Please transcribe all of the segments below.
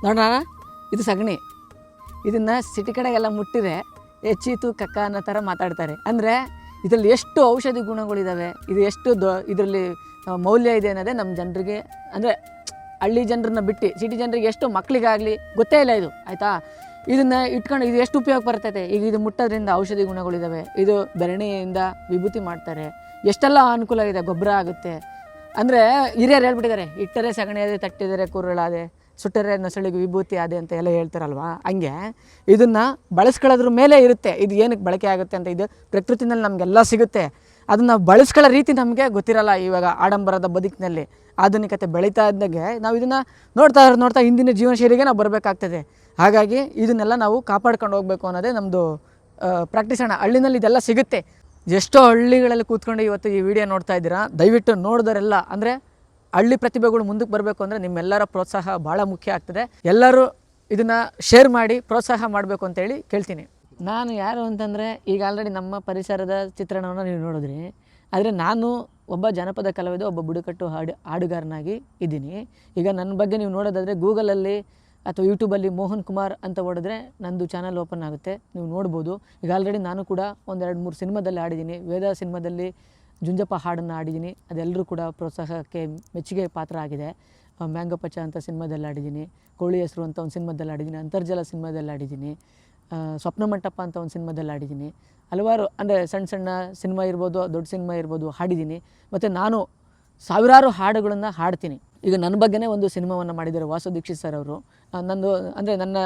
ನೋಡೋಣ, ಇದು ಸಗಣಿ. ಇದನ್ನು ಸಿಟಿ ಕಡೆಗೆಲ್ಲ ಮುಟ್ಟಿದ್ರೆ ಚೀತು ಕಕ್ಕ ಅನ್ನೋ ಥರ ಮಾತಾಡ್ತಾರೆ. ಅಂದರೆ ಇದರಲ್ಲಿ ಎಷ್ಟು ಔಷಧಿ ಗುಣಗಳಿದ್ದಾವೆ, ಇದು ಎಷ್ಟು ಇದರಲ್ಲಿ ಮೌಲ್ಯ ಇದೆ ಅನ್ನೋದೇ ನಮ್ಮ ಜನರಿಗೆ, ಅಂದರೆ ಹಳ್ಳಿ ಜನರನ್ನ ಬಿಟ್ಟು ಸಿಟಿ ಜನರಿಗೆ ಎಷ್ಟು ಮಕ್ಕಳಿಗಾಗಲಿ ಗೊತ್ತೇ ಇಲ್ಲ ಇದು, ಆಯಿತಾ. ಇದನ್ನು ಇಟ್ಕೊಂಡು ಇದು ಎಷ್ಟು ಉಪಯೋಗ ಬರ್ತೈತೆ. ಈಗ ಇದು ಮುಟ್ಟೋದ್ರಿಂದ ಔಷಧಿ ಗುಣಗಳಿದ್ದಾವೆ. ಇದು ಬೆರಣಿಯಿಂದ ವಿಭೂತಿ ಮಾಡ್ತಾರೆ. ಎಷ್ಟೆಲ್ಲ ಅನುಕೂಲ ಇದೆ, ಗೊಬ್ಬರ ಆಗುತ್ತೆ. ಅಂದರೆ ಹಿರಿಯರು ಹೇಳ್ಬಿಟ್ಟಿದ್ದಾರೆ, ಇಟ್ಟರೆ ಸಗಣಿ ಅದೇ, ತಟ್ಟಿದರೆ ಕುರುಳಾದೆ, ಸುಟ್ಟರೆ ನೊಸಳಿಗೆ ವಿಭೂತಿ ಅದೇ ಅಂತ ಎಲ್ಲ ಹೇಳ್ತಾರಲ್ವ. ಹಂಗೆ ಇದನ್ನು ಬಳಸ್ಕೊಳ್ಳೋದ್ರ ಮೇಲೆ ಇರುತ್ತೆ ಇದು ಏನಕ್ಕೆ ಬಳಕೆ ಆಗುತ್ತೆ ಅಂತ. ಇದು ಪ್ರಕೃತಿನಲ್ಲಿ ನಮಗೆಲ್ಲ ಸಿಗುತ್ತೆ, ಅದನ್ನು ಬಳಸ್ಕೊಳ್ಳೋ ರೀತಿ ನಮಗೆ ಗೊತ್ತಿರಲ್ಲ. ಇವಾಗ ಆಡಂಬರದ ಬದುಕಿನಲ್ಲಿ ಆಧುನಿಕತೆ ಬೆಳೀತಾ ಇದ್ದಾಗೆ ನಾವು ಇದನ್ನು ನೋಡ್ತಾ ಹಿಂದಿನ ಜೀವನ ಶೈಲಿಗೆ ನಾವು ಬರಬೇಕಾಗ್ತದೆ. ಹಾಗಾಗಿ ಇದನ್ನೆಲ್ಲ ನಾವು ಕಾಪಾಡ್ಕೊಂಡು ಹೋಗಬೇಕು ಅನ್ನೋದೇ ನಮ್ಮದು ಪ್ರಾಕ್ಟೀಸ್ ಅಣ್ಣ. ಹಳ್ಳಿನಲ್ಲಿ ಇದೆಲ್ಲ ಸಿಗುತ್ತೆ. ಎಷ್ಟೋ ಹಳ್ಳಿಗಳಲ್ಲಿ ಕೂತ್ಕೊಂಡು ಇವತ್ತು ಈ ವಿಡಿಯೋ ನೋಡ್ತಾ ಇದ್ದೀರಾ. ದಯವಿಟ್ಟು ನೋಡಿದರೆಲ್ಲ, ಅಂದರೆ ಹಳ್ಳಿ ಪ್ರತಿಭೆಗಳು ಮುಂದಕ್ಕೆ ಬರಬೇಕು ಅಂದರೆ ನಿಮ್ಮೆಲ್ಲರ ಪ್ರೋತ್ಸಾಹ ಭಾಳ ಮುಖ್ಯ ಆಗ್ತದೆ. ಎಲ್ಲರೂ ಇದನ್ನು ಶೇರ್ ಮಾಡಿ ಪ್ರೋತ್ಸಾಹ ಮಾಡಬೇಕು ಅಂತೇಳಿ ಕೇಳ್ತೀನಿ. ನಾನು ಯಾರು ಅಂತಂದರೆ, ಈಗ ಆಲ್ರೆಡಿ ನಮ್ಮ ಪರಿಸರದ ಚಿತ್ರಣವನ್ನು ನೀವು ನೋಡಿದ್ರಿ. ಆದರೆ ನಾನು ಒಬ್ಬ ಜನಪದ ಕಲಾವಿದ, ಒಬ್ಬ ಬುಡಕಟ್ಟು ಹಾಡುಗಾರನಾಗಿ ಇದ್ದೀನಿ. ಈಗ ನನ್ನ ಬಗ್ಗೆ ನೀವು ನೋಡೋದಾದರೆ ಗೂಗಲಲ್ಲಿ ಅಥವಾ ಯೂಟ್ಯೂಬಲ್ಲಿ ಮೋಹನ್ ಕುಮಾರ್ ಅಂತ ಹೊಡೆದ್ರೆ ನಂದು ಚಾನಲ್ ಓಪನ್ ಆಗುತ್ತೆ, ನೀವು ನೋಡ್ಬೋದು. ಈಗ ಆಲ್ರೆಡಿ ನಾನು ಕೂಡ 1-2-3 ಸಿನಿಮಾದಲ್ಲಿ ಆಡಿದ್ದೀನಿ. ವೇದ ಸಿನಿಮಾದಲ್ಲಿ ಜುಂಜಪ್ಪ ಹಾಡನ್ನು ಆಡಿದ್ದೀನಿ, ಅದೆಲ್ಲರೂ ಕೂಡ ಪ್ರೋತ್ಸಾಹಕ್ಕೆ ಮೆಚ್ಚುಗೆ ಪಾತ್ರ ಆಗಿದೆ. ಮ್ಯಾಂಗೋ ಪಚ್ಚ ಅಂತ ಸಿನಿಮಾದಲ್ಲಿ ಆಡಿದ್ದೀನಿ, ಕೋಳಿ ಹೆಸರು ಅಂತ ಒಂದು ಸಿನಿಮಾದಲ್ಲಿ ಆಡಿದ್ದೀನಿ, ಅಂತರ್ಜಲ ಸಿನಿಮಾದಲ್ಲಿ ಆಡಿದ್ದೀನಿ, ಸ್ವಪ್ನ ಮಂಟಪ ಅಂತ ಒಂದು ಸಿನಿಮಾದಲ್ಲಿ ಆಡಿದ್ದೀನಿ. ಹಲವಾರು, ಅಂದರೆ ಸಣ್ಣ ಸಣ್ಣ ಸಿನಿಮಾ ಇರ್ಬೋದು, ದೊಡ್ಡ ಸಿನಿಮಾ ಇರ್ಬೋದು, ಹಾಡಿದ್ದೀನಿ. ಮತ್ತು ನಾನು ಸಾವಿರಾರು ಹಾಡುಗಳನ್ನು ಹಾಡ್ತೀನಿ. ಈಗ ನನ್ನ ಬಗ್ಗೆನೇ ಒಂದು ಸಿನಿಮಾವನ್ನು ಮಾಡಿದ್ದಾರೆ ವಾಸು ದೀಕ್ಷಿತ್ ಸರ್ ಅವರು. ನಂದು ಅಂದರೆ ನನ್ನ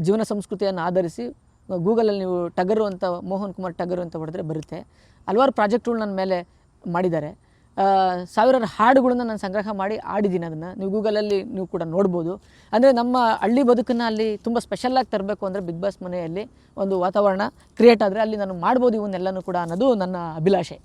ಜೀವನ ಸಂಸ್ಕೃತಿಯನ್ನು ಆಧರಿಸಿ ಗೂಗಲಲ್ಲಿ ನೀವು ಟಗರು ಅಂತ, ಮೋಹನ್ ಕುಮಾರ್ ಟಗರು ಅಂತ ಹೊಡೆದ್ರೆ ಬರುತ್ತೆ. ಹಲವಾರು ಪ್ರಾಜೆಕ್ಟ್ಗಳು ನನ್ನ ಮೇಲೆ ಮಾಡಿದ್ದಾರೆ. ಸಾವಿರಾರು ಹಾಡುಗಳನ್ನ ನಾನು ಸಂಗ್ರಹ ಮಾಡಿ ಆಡಿದ್ದೀನಿ. ಅದನ್ನು ನೀವು ಗೂಗಲಲ್ಲಿ ನೀವು ಕೂಡ ನೋಡ್ಬೋದು. ಅಂದರೆ ನಮ್ಮ ಹಳ್ಳಿ ಬದುಕನ್ನು ಅಲ್ಲಿ ತುಂಬ ಸ್ಪೆಷಲ್ಲಾಗಿ ತರಬೇಕು ಅಂದರೆ ಬಿಗ್ ಬಾಸ್ ಮನೆಯಲ್ಲಿ ಒಂದು ವಾತಾವರಣ ಕ್ರಿಯೇಟ್ ಆದರೆ ಅಲ್ಲಿ ನಾನು ಮಾಡ್ಬೋದು ಇವನ್ನೆಲ್ಲನೂ ಕೂಡ ಅನ್ನೋದು ನನ್ನ ಅಭಿಲಾಷೆ.